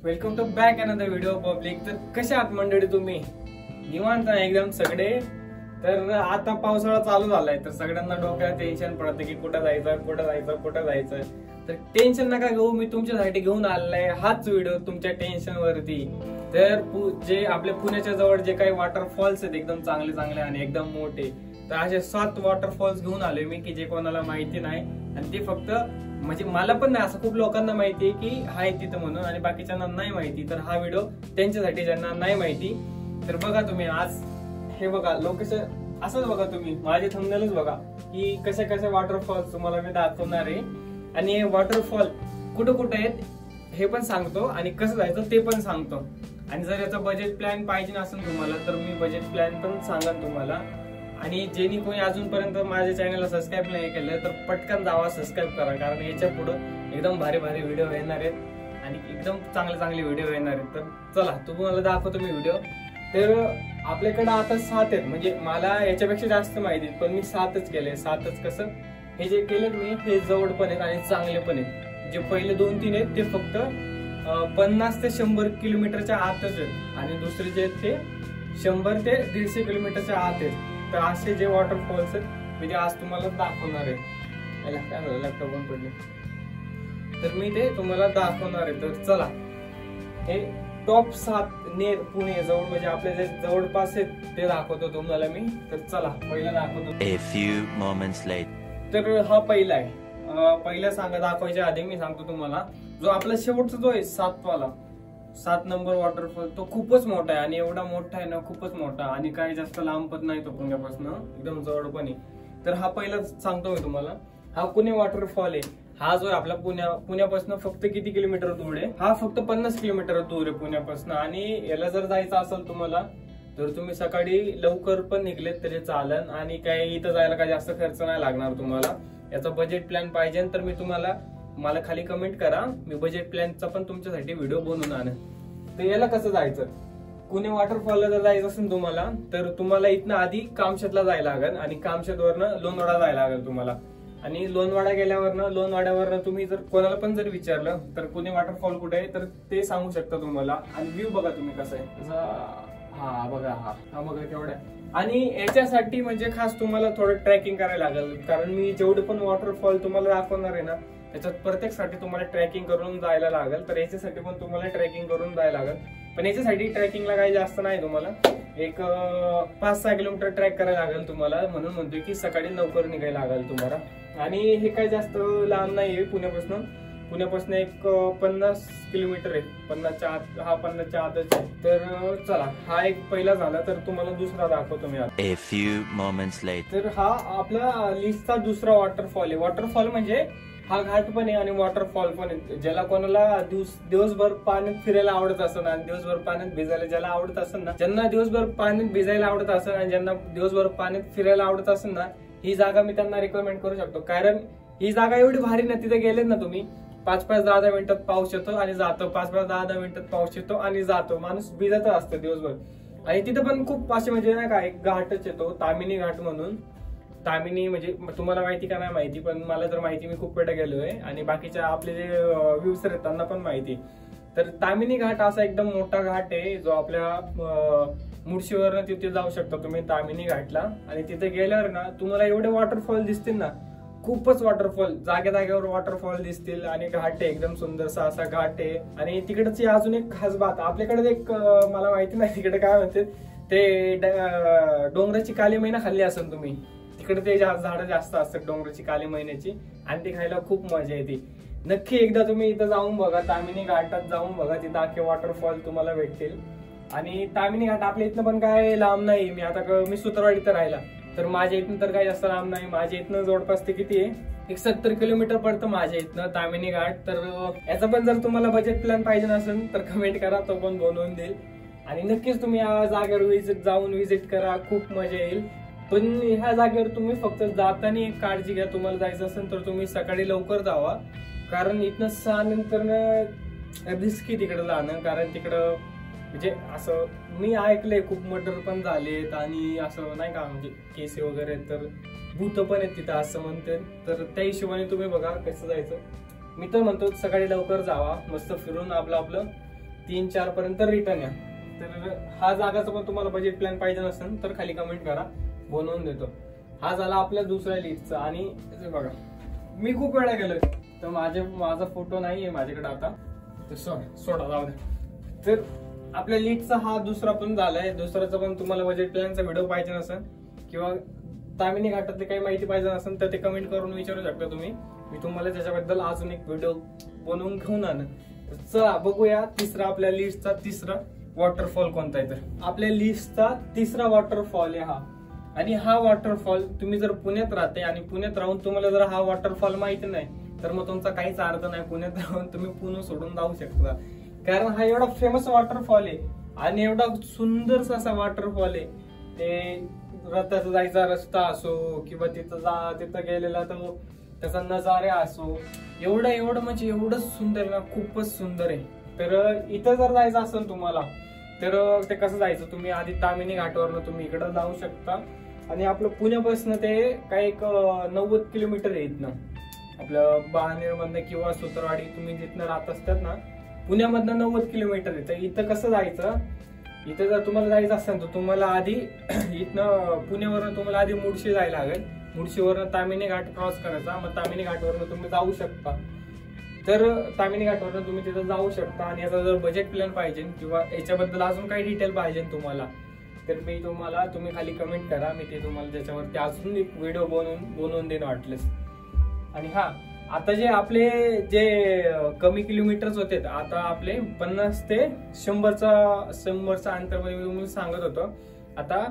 Welcome to back another video public. तर कशा आहात मंडळी तुम्ही? निवांत एकदम सगळे। तर आता पावसाळा चालू झालाय तर सगळ्यांना डोक्याला टेन्शन पडतं की कुठं जायचं। तर टेन्शन नका घेऊ, मी तुमच्यासाठी घेऊन आलेला हाच व्हिडिओ तुमच्या टेन्शन वरती। तर जे आपल्या पुण्याच्या जवळ जे काही वॉटरफॉल्स आहेत एकदम चांगले आणि एकदम मोठे, तर असे 7 वॉटरफॉल्स घेऊन आले मी की जे कोणाला माहिती नाही आणि ते फक्त म्हणजे मला पण नाही, असं खूप लोकांना माहिती आहे की हाय तिथं म्हणून आणि बाकीच्यांना नाही माहिती। तर हा व्हिडिओ त्यांच्यासाठी ज्यांना नाही माहिती। तर बघा तुम्ही आज हे बघा लोकेशन असंच बघा, तुम्ही माझे थंबनेलच बघा की कशा वॉटरफॉल्स तुम्हाला मी दाखवणार आहे आणि वॉटरफॉल कुठं आहेत हे पण सांगतो आणि कसं जायचं ते पण सांगतो। आणि जर याचा बजेट प्लॅन पाहिजे असेल तुम्हाला तर मी बजेट प्लॅन पण सांगेन तुम्हाला। आणि ज्यांनी कोणी अजूनपर्यंत माझ्या चॅनलला सबस्क्राईब नाही केलं तर पटकन जावा सबस्क्राईब करा, कारण याच्या पुढे एकदम भारी व्हिडिओ येणार आहेत आणि एकदम चांगले व्हिडिओ येणार आहेत। तर चला तुम्हाला दाखवतो मी व्हिडिओ। तर आपल्याकडे आता 7 आहेत, म्हणजे मला याच्यापेक्षा जास्त माहिती पण मी 7च केले। 7च कसं, हे जे केले मी हे जवळ पण आहेत आणि चांगले पण आहेत। जे पहिले 2-3 आहेत ते फक्त 50 ते 100 किलोमीटरच्या आतच आहेत आणि दुसरे जे आहेत ते 100 ते 150 किलोमीटरच्या आत आहेत। तर असे जे वॉटरफॉल्स आहेत मी ते आज तुम्हाला दाखवणार आहे। लॅपटॉप बंद पडले तर मी ते तुम्हाला दाखवणार आहे। तर चला, हे टॉप 7 नेर पुणे जवळ म्हणजे आपले जे जवळपास आहेत ते दाखवतो तुम्हाला मी। तर चला पहिला दाखवतो। A few moments later. तर हा पहिला आहे। पहिला दाखवायच्या आधी मी सांगतो तुम्हाला, जो आपला शेवटचा जो आहे 7 नंबर वॉटरफॉल तो खूपच मोठा आहे आणि एवढा मोठा आहे ना, खूपच मोठा आणि काही जास्त लांब पण नाही तो पुण्यापासून, एकदम जवळ पण आहे। तर हा पहिला सांगतो मी तुम्हाला, हा पुणे वॉटरफॉल आहे। हा जो आहे आपला पुण्यापासून फक्त किती किलोमीटर दूर आहे? हा फक्त 50 किलोमीटर दूर आहे पुण्यापासून। आणि याला जर जायचं असेल तुम्हाला तर तुम्ही सकाळी लवकर पण निघलेत तरी चालेल आणि काही इथं जायला काही जास्त खर्च नाही लागणार तुम्हाला। याचा बजेट प्लॅन पाहिजे तर मी मला खाली कमेंट करा, मी बजेट प्लॅनचा पण तुमच्यासाठी व्हिडिओ बनवून आणेन। तर याला कसं जायचं? पुणे वॉटरफॉलला जर जायचं असेल तुम्हाला तर तुम्हाला इथनं आधी कामशेतला जायला लागेल आणि कामशेतवरनं लोणवाडा जायला लागेल तुम्हाला। आणि लोणवाड्यावरनं तुम्ही जर कोणाला पण जर विचारलं तर पुणे वॉटरफॉल कुठे आहे तर ते सांगू शकता तुम्हाला। आणि व्ह्यू बघा तुम्ही कसं आहे, हा बघा केवढा आहे। आणि याच्यासाठी म्हणजे खास तुम्हाला थोडं ट्रेकिंग करायला लागेल, कारण मी जेवढे पण वॉटरफॉल तुम्हाला दाखवणार आहे ना त्याच्यात प्रत्येकसाठी तुम्हाला ट्रेकिंग करून जायला लागेल। तर याच्यासाठी पण तुम्हाला ट्रेकिंग करून जायला लागेल, पण याच्यासाठी ट्रेकिंगला काही जास्त नाही, तुम्हाला एक 5-6 किलोमीटर ट्रॅक करायला लागेल तुम्हाला। म्हणून म्हणतोय की सकाळी लवकर निघायला लागेल तुम्हाला। आणि हे काही जास्त लांब नाहीये पुण्यापासून एक 50 किलोमीटर आहे, 50च्या आतच आहे। तर चला, हा एक पहिला झाला। तर तुम्हाला दुसरा दाखवतो मी आता। A few moments later. तर हा आपला लिस्टचा दुसरा वॉटरफॉल आहे। वॉटरफॉल म्हणजे हा घाट पण आहे आणि वॉटरफॉल पण आहे। ज्याला कोणाला दिवसभर पाण्यात फिरायला आवडत असेल आणि दिवसभर पाण्यात भिजायला ज्याला आवडत असेल ना, ज्यांना दिवसभर पाण्यात भिजायला आवडत असेल आणि ज्यांना दिवसभर पाण्यात फिरायला आवडत असेल ना, ही जागा मी त्यांना रिकमेंड करू शकतो। कारण ही जागा एवढी भारी ना, तिथे गेलेत ना तुम्ही 5-10 मिनिटात पाऊस येतो आणि जातो, 5-10 मिनिटात पाऊस येतो आणि जातो, माणूस भिजत असतं दिवसभर। आणि तिथे पण खूप असे म्हणजे नाही का, एक घाटच येतो तामिनी घाट म्हणून। तामिनी म्हणजे तुम्हाला माहिती का नाही माहिती, पण मला तर माहिती, मी खूप वेळा गेलोय आणि बाकीच्या आपले जे व्ह्यूज आहेत त्यांना पण माहिती। तर तामिनी घाट असा एकदम मोठा घाट आहे जो आपल्या मुळशीवरनं तिथे जाऊ शकता तुम्ही तामिनी घाटला। आणि तिथे गेल्यावर ना तुम्हाला एवढे वॉटरफॉल दिसतील ना, खूपच वॉटरफॉल, जागेवर वॉटरफॉल दिसतील आणि घाट आहे एकदम सुंदरसा असा घाट आहे। आणि तिकडची अजून एक खास बात, आपल्याकडे एक मला माहिती नाही तिकडे काय म्हणते ते, डोंगराची काली मैना खाल्ली असेल तुम्ही, तिकडे ते झाडं जास्त असतात डोंगराची काली मैन्याची आणि ते खायला खूप मजा येते। नक्की एकदा तुम्ही इथं जाऊन बघा, तामिनी घाटात जाऊन बघा, तिथं अख्खे वॉटरफॉल तुम्हाला भेटतील। आणि तामिनी घाट आपल्या इथनं पण काय लांब नाही। मी सुतारवाडीत राहिला, तर माझ्या इथनं तर काही जास्त लांब नाही। माझ्या इथनं जवळपास ते किती आहे, एक 70 किलोमीटर पडतं माझ्या इथनं तामिनी घाट। तर याचा पण जर तुम्हाला बजेट प्लॅन पाहिजे असेल तर कमेंट करा, तो पण बनवून देईल। आणि नक्कीच तुम्ही या जागेवर जाऊन विजिट करा, खूप मजा येईल। पण ह्या जागेवर तुम्ही फक्त जाताना एक काळजी घ्या, तुम्हाला जायचं असेल तर तुम्ही सकाळी लवकर जावा, कारण इथनं 6 नंतर रिस्की तिकडे जाणं। कारण तिकडं म्हणजे असं मी ऐकलंय खूप मर्डर पण झालेत आणि असं नाही का, म्हणजे केस वगैरे, तर भूत पण आहेत तिथं असं म्हणते। तर त्या हिशोबाने तुम्ही बघा कसं जायचं। मी तर म्हणतो सकाळी लवकर जावा, मस्त फिरून आपलं 3-4 पर्यंत रिटर्न या. तर हा जागाचा पण तुम्हाला बजेट प्लॅन पाहिजे नसेल तर खाली कमेंट करा, बनवून देतो. हा झाला आपल्या दुसऱ्या लिफ्टचा. आणि बघा मी खूप वेळा गेलोय तर माझा फोटो नाहीये माझ्याकडे आता, तर सोडा जाऊ द्या. तर आपल्या लिफ्टचा हा दुसरा पण झालाय. दुसऱ्याचा पण तुम्हाला बजेट प्लॅनचा व्हिडिओ पाहिजे नसेल किंवा तामिनी घाटातली काही माहिती पाहिजे असेल तर ते कमेंट करून विचारू शकता तुम्ही. मी तुम्हाला त्याच्याबद्दल अजून एक व्हिडिओ बनवून घेऊन आणेन. चला बघूया तिसरा आपल्या लिस्टचा तिसरा वॉटरफॉल कोणता आहे. तर आपल्या लिस्टचा तिसरा वॉटरफॉल आहे हा. आणि हा वॉटरफॉल तुम्ही जर पुण्यात राहते आणि पुण्यात राहून तुम्हाला जर हा वॉटरफॉल माहिती नाही तर मग तुमचा काहीच अर्थ नाही. पुण्यात राहून तुम्ही पुणे सोडून जाऊ शकता, कारण हा एवढा फेमस वॉटरफॉल आहे आणि एवढा सुंदर असा वॉटरफॉल आहे. ते रथाचा जायचा रस्ता असो किंवा तिथं गेलेला तो त्याचा नजारे असो, एवढं म्हणजे एवढं सुंदर ना, खूपच सुंदर आहे. तर इथं जर जायचं असेल तुम्हाला तर ते कसं जायचं, तुम्ही आधी तामिनी घाटावरनं तुम्ही इकडं जाऊ शकता. आणि आपलं पुण्यापासून ते काही एक 90 किलोमीटर आहे इथनं, आपलं बहानेर मधनं किंवा सुतरवाडी तुम्ही जिथनं राहत असतात ना पुण्यामधनं 90 किलोमीटर आहे. तर इथं कसं जायचं, इथं जर तुम्हाला जायचं असेल तर तुम्हाला आधी इथनं पुण्यावरनं तुम्हाला आधी मुळशी जायला लागेल. मुळशीवरनं तामिनी घाट क्रॉस करायचा, मग तामिनी घाटवरनं तुम्ही जाऊ शकता. तर तामिनी घाटवरनं तुम्ही तिथं जाऊ शकता. आणि याचा जर बजेट प्लॅन पाहिजे किंवा याच्याबद्दल अजून काही डिटेल पाहिजे तुम्हाला तर तुम्ही खाली कमेंट करा, मी ते तुम्हाला त्याच्यावरती अजून एक व्हिडिओ बनवून देणं वाटलेस. आणि हा आता जे आपले कमी किलोमीटर्स होते आता आपले 50 ते 100चा अंतरमध्ये मी तुम्हाला सांगत होतो. आता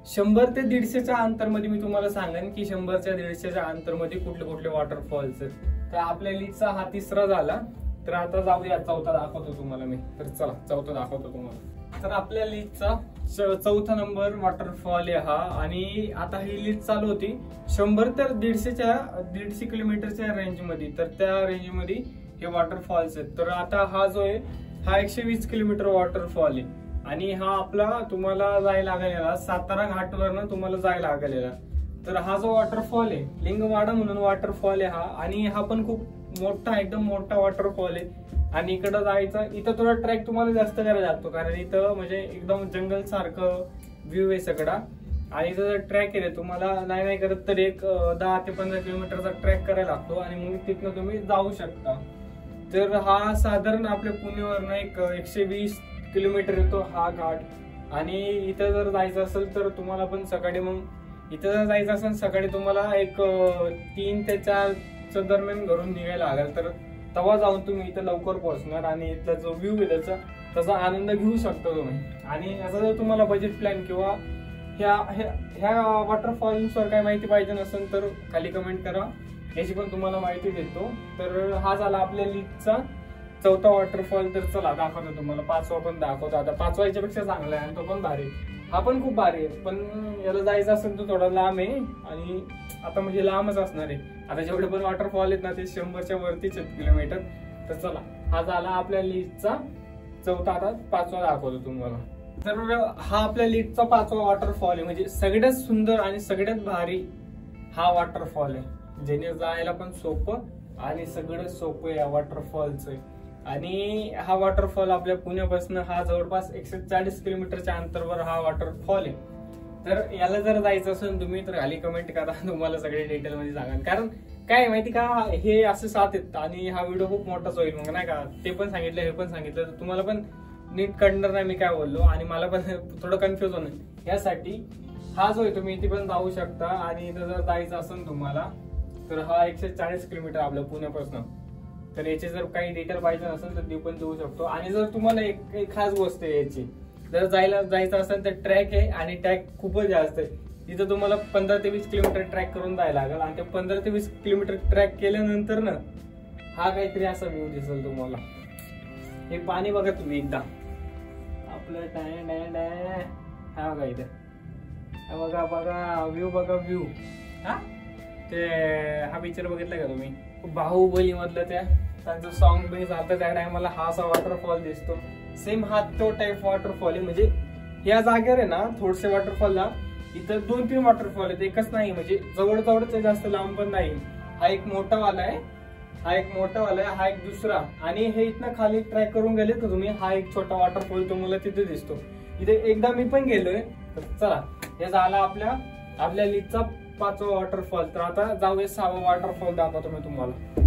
100 ते 150च्या अंतरमध्ये मी तुम्हाला सांगेन की 100च्या 150च्या अंतरमध्ये कुठले वॉटरफॉल्स आहेत. तर आपल्या लिस्टचा हा तिसरा झाला. तर आता जाऊया चौथा दाखवतो तुम्हाला मी. तर चला चौथा दाखवतो तुम्हाला. तर आपल्या लिस्टचा चौथा नंबर वॉटरफॉल आहे हा. आणि आता ही लिस्ट चालू होती 100 तर 150 किलोमीटरच्या रेंजमध्ये. तर त्या रेंजमध्ये हे वॉटरफॉल्स आहेत. तर आता हा जो आहे हा 120 किलोमीटर वॉटरफॉल आहे. आणि हा आपला तुम्हाला जायला लागलेला सातारा घाटवरनं तुम्हाला जायला लागलेला. तर हा जो वॉटरफॉल आहे लिंगवाडा म्हणून वॉटरफॉल आहे हा. आणि हा पण खूप मोठा एकदम मोठा वॉटरफॉल आहे. आणि इकडं जायचं, इथं थोडा ट्रॅक तुम्हाला जास्त करायला लागतो कारण इथं म्हणजे एकदम जंगल सारखं व्ह्यू आहे सगळा. आणि इथं जर ट्रॅक आहे तुम्हाला नाही करत तर एक 10 ते 15 किलोमीटरचा ट्रॅक करायला लागतो आणि मग तिथनं तुम्ही जाऊ शकता. तर हा साधारण आपल्या पुण्यावरनं एक 120 किलोमीटर येतो हा घाट. आणि इथं जर जायचं असेल तर तुम्हाला पण सकाळी सकाळी तुम्हाला एक 3 ते 4 दरम्यान घरून निघायला लागेल. तर तेव्हा जाऊन तुम्ही इथं लवकर पोहोचणार आणि इथला जो व्ह्यू आहे त्याचा आनंद घेऊ शकता तुम्ही. आणि याचा जर तुम्हाला बजेट प्लॅन किंवा ह्या वॉटरफॉल्सवर काय माहिती पाहिजे नसेल तर खाली कमेंट करा, याची पण तुम्हाला माहिती देतो. तर हा झाला आपल्या लिस्टचा चौथा वॉटरफॉल. तर चला दाखवतो तुम्हाला पाचवा पण दाखवतो. आता पाचवा याच्यापेक्षा चांगला आहे आणि तो पण भारी, हा पण खूप भारी आहे. पण याला जायचं असेल तर थोडा लांब आहे आणि आता म्हणजे लांबच असणार आहे. आता जेवढे पण वॉटरफॉल आहेत ना ते 100च्या वरतीच आहेत किलोमीटर. तर चला हा झाला आपल्या लिस्टचा चौथा. आता पाचवा दाखवतो तुम्हाला. तर हा आपल्या लिस्टचा पाचवा वॉटरफॉल आहे. म्हणजे सगळ्यात सुंदर आणि सगळ्यात भारी हा वॉटरफॉल आहे, ज्याने जायला पण सोपं आणि सगळं सोपं या वॉटरफॉलचं. आणि हा वॉटरफॉल आपल्या पुण्यापासून हा जवळपास 140 किलोमीटरच्या अंतरावर हा वॉटरफॉल आहे. तर याला जर जायचं असेल तुम्ही तर खाली कमेंट करा, तुम्हाला सगळे डिटेल मध्ये सांगा. कारण काय माहिती का, हे असे 7 आहेत आणि हा व्हिडिओ खूप मोठाच होईल मग नाही का. ते पण सांगितलं हे पण सांगितलं तर तुम्हाला पण नीट कळणार नाही मी काय बोललो आणि मला पण थोडं कन्फ्युज होणार. यासाठी हा जो आहे तुम्ही इथे पण जाऊ शकता. आणि इथं जर जायचं असेल तुम्हाला तर हा 140 किलोमीटर आपल्या पुण्यापासून. तर याची जर काही डिटेल पाहिजे असेल तर ती पण देऊ शकतो. आणि जर तुम्हाला एक खास गोष्ट आहे याची, जर जायचं असेल तर ट्रॅक आहे आणि ट्रॅक खूपच जास्त आहे. तिथं तुम्हाला 15 ते 20 किलोमीटर ट्रॅक करून जायला लागेल. आणि ते 15 ते 20 किलोमीटर ट्रॅक केल्यानंतर ना हा काहीतरी असा व्ह्यू दिसेल तुम्हाला. हे पाणी बघा तुम्ही एकदा आपलं हा बघा इथे बघा व्ह्यू व्ह्यू. हा ते हा पिक्चर बघितला का तुम्ही बाहुबली मधलं त्यांचं सॉन्ग बी जातं त्या टायमाला हा असा वॉटरफॉल दिसतो. सेम हा तो टाईप वॉटरफॉल आहे. म्हणजे या जागेवर आहे ना थोडसे वॉटरफॉलला इथं 2-3 वॉटरफॉल आहेत, एकच नाही. म्हणजे जवळच जास्त लांब पण नाही. हा एक मोठा वाला आहे हा एक मोठा वाला आहे, हा एक दुसरा, आणि हे इथनं खाली ट्रॅक करून गेले तर तुम्ही हा एक छोटा वॉटरफॉल तुम्हाला तिथे दिसतो. इथे एकदा मी पण गेलोय. तर चला, हे झाला आपल्या लिस्टचा 5वा वॉटरफॉल. तर आता जाऊया 6वा वॉटरफॉल दाखवतो मी तुम्हाला.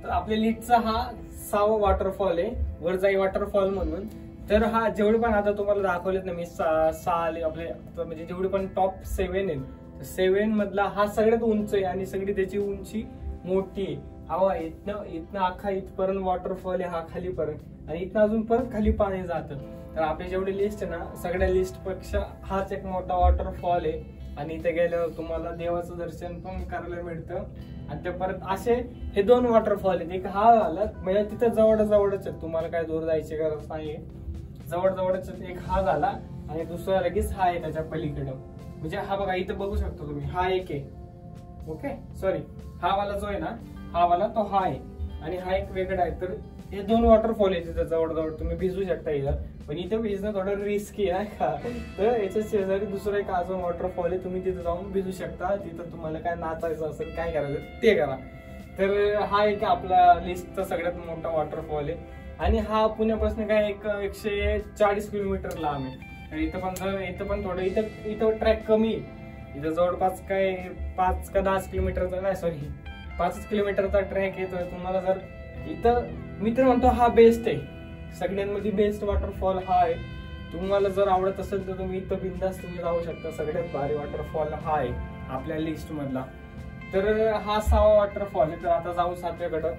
तर आपल्या लिस्टचा हा 6वा वॉटरफॉल आहे, वरजाई वॉटरफॉल म्हणून. तर हा जेवढे पण आता तुम्हाला दाखवलेत ना मी 6 आपले, म्हणजे जेवढे पण टॉप 7 आहेत, 7 मधला हा सगळ्यात उंच आहे आणि सगळी त्याची उंची मोठी आहे. हवा इथनं अख्खा इथपर्यंत वॉटरफॉल आहे हा खालीपर्यंत, आणि इथनं अजून परत खाली पाणी जातं. तर आपली जेवढी लिस्ट आहे ना, सगळ्या लिस्ट पेक्षा हाच एक मोठा वॉटरफॉल आहे. आणि इथे गेल्यावर तुम्हाला देवाचं दर्शन पण करायला मिळतं. आणि ते परत असे हे 2 वॉटरफॉल आहेत. एक हा झाला म्हणजे तिथे जवळच आहे, तुम्हाला काय दूर जायची गरज नाहीये, जवळच एक हा झाला, आणि दुसरा लगेच हा आहे त्याच्या पलीकडं. म्हणजे हा बघा इथं बघू शकता तुम्ही, हा एक आहे. ओके, सॉरी, हा वाला जो आहे ना, हा वाला तो हा आहे, आणि हा एक वेगळा आहे. तर हे 2 वॉटरफॉल आहे तिथं जवळ तुम्ही भिजू शकता इथं. पण इथं भिजणं थोडं रिस्की आहे का, तर याच्या शेजारी दुसरं एक अजून वॉटरफॉल आहे, तुम्ही तिथं जाऊन भिजू शकता. तिथं तुम्हाला काय नाचायचं असेल, काय करायचं ते करा. तर हा एक आपला लिस्टचा सगळ्यात मोठा वॉटरफॉल आहे. आणि हा पुण्यापासून काय 140 किलोमीटर लांब आहे. इथं पण थोडं इथं ट्रॅक कमी आहे. इथं जवळपास काय 5 का 10 किलोमीटरचा नाही, सॉरी 5 किलोमीटरचा ट्रॅक येतो. तुम्हाला जर इथं मी तर म्हणतो हा बेस्ट आहे, सगळ्यांमध्ये बेस्ट वॉटरफॉल हा आहे. तुम्हाला जर आवडत असेल तर तुम्ही इथं बिंदास तुम्ही जाऊ शकता. सगळ्यात भारी वॉटरफॉल हा आहे आपल्या लिस्ट मधला. तर हा 6वा वॉटरफॉल आहे. तर आता जाऊ 7व्याकडं.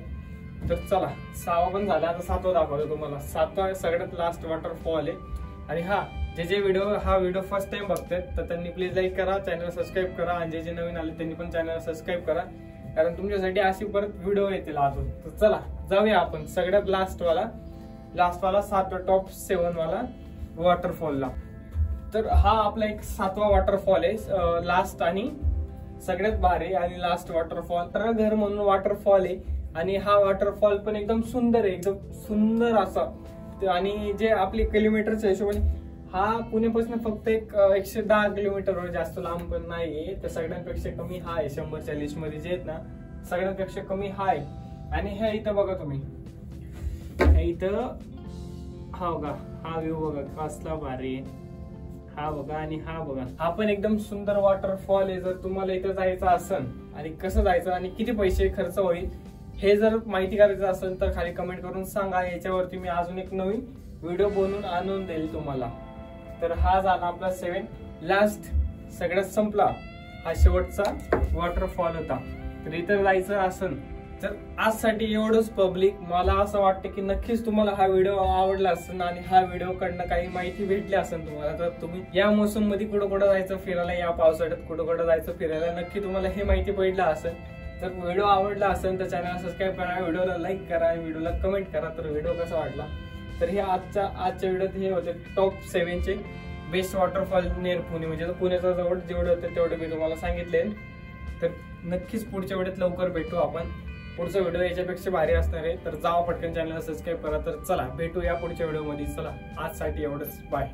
तर चला, 6वा पण झाला, आता 7वा दाखवतो तुम्हाला. 7वा सगळ्यात लास्ट वॉटरफॉल आहे. आणि हा जे व्हिडिओ फर्स्ट टाइम बघतात तर त्यांनी प्लीज लाईक करा, चॅनल सबस्क्राईब करा, आणि जे नवीन आले त्यांनी पण चॅनल सबस्क्राईब करा, कारण तुमच्यासाठी अशी परत व्हिडिओ येतील अजून. तर चला जाऊया आपण सगळ्यात लास्टवाला 7वा टॉप 7 वाला वॉटरफॉलला. तर हा आपला एक 7वा वॉटरफॉल आहे, लास्ट आणि सगळ्यात भारी आणि लास्ट वॉटरफॉल. तर घर म्हणून वॉटरफॉल आहे, आणि हा वॉटरफॉल पण एकदम सुंदर आहे, एकदम सुंदर असा. आणि जे आपली किलोमीटरच्या हिशोबाने हा पुण्यापासून फक्त 110 किलोमीटरवर, जास्त लांब पण नाहीये. तर सगळ्यांपेक्षा कमी हा आहे, 100च्या लिस्ट मध्ये जे आहेत ना सगळ्यांपेक्षा कमी हा आहे. आणि हे इथं बघा तुम्ही, इथं हा बघा, हा व्ह्यू बघा कसला भारी आहे, हा बघा आणि हा बघा. हा पण एकदम सुंदर वॉटरफॉल आहे. जर तुम्हाला इथं जायचं असेल आणि कसं जायचं आणि किती पैसे खर्च होईल हे जर माहिती करायचं असेल तर खाली कमेंट करून सांगा. याच्यावरती मी अजून एक नवीन व्हिडिओ बनवून आणून देईल तुम्हाला. तर हा झाला आपला 7 लास्ट, सगळ्यात संपला, हा शेवटचा वॉटरफॉल होता. तर इथं जायचं असेल तर आजसाठी एवढंच पब्लिक. मला असं वाटतं की नक्कीच तुम्हाला हा व्हिडिओ आवडला असेल आणि हा व्हिडिओ कडनं काही माहिती भेटली असेल तुम्हाला. तर तुम्ही या मोसम मध्ये कुठं जायचं फिरायला, या पावसाळ्यात कुठं जायचं फिरायला, नक्की तुम्हाला हे माहिती पडलं असेल. तर व्हिडिओ आवडला असेल तर चॅनल सबस्क्राईब करा, व्हिडिओला लाईक करा, व्हिडिओला कमेंट करा. तर व्हिडिओ कसा वाटला. तर हे आजच्या व्हिडिओत हे होते टॉप 7चे बेस्ट वॉटरफॉल नियर पुणे, म्हणजे पुण्याच्या जवळ जेवढे होते तेवढे मी तुम्हाला सांगितले. तर नक्कीच पुढच्या व्हिडिओत लवकर भेटू आपण. पुढचा व्हिडिओ याच्यापेक्षा भारी असणार आहे. तर जावा पटकन चॅनलला सबस्क्राईब करा. तर चला भेटूया पुढच्या व्हिडिओमध्ये. चला आजसाठी एवढंच, बाय.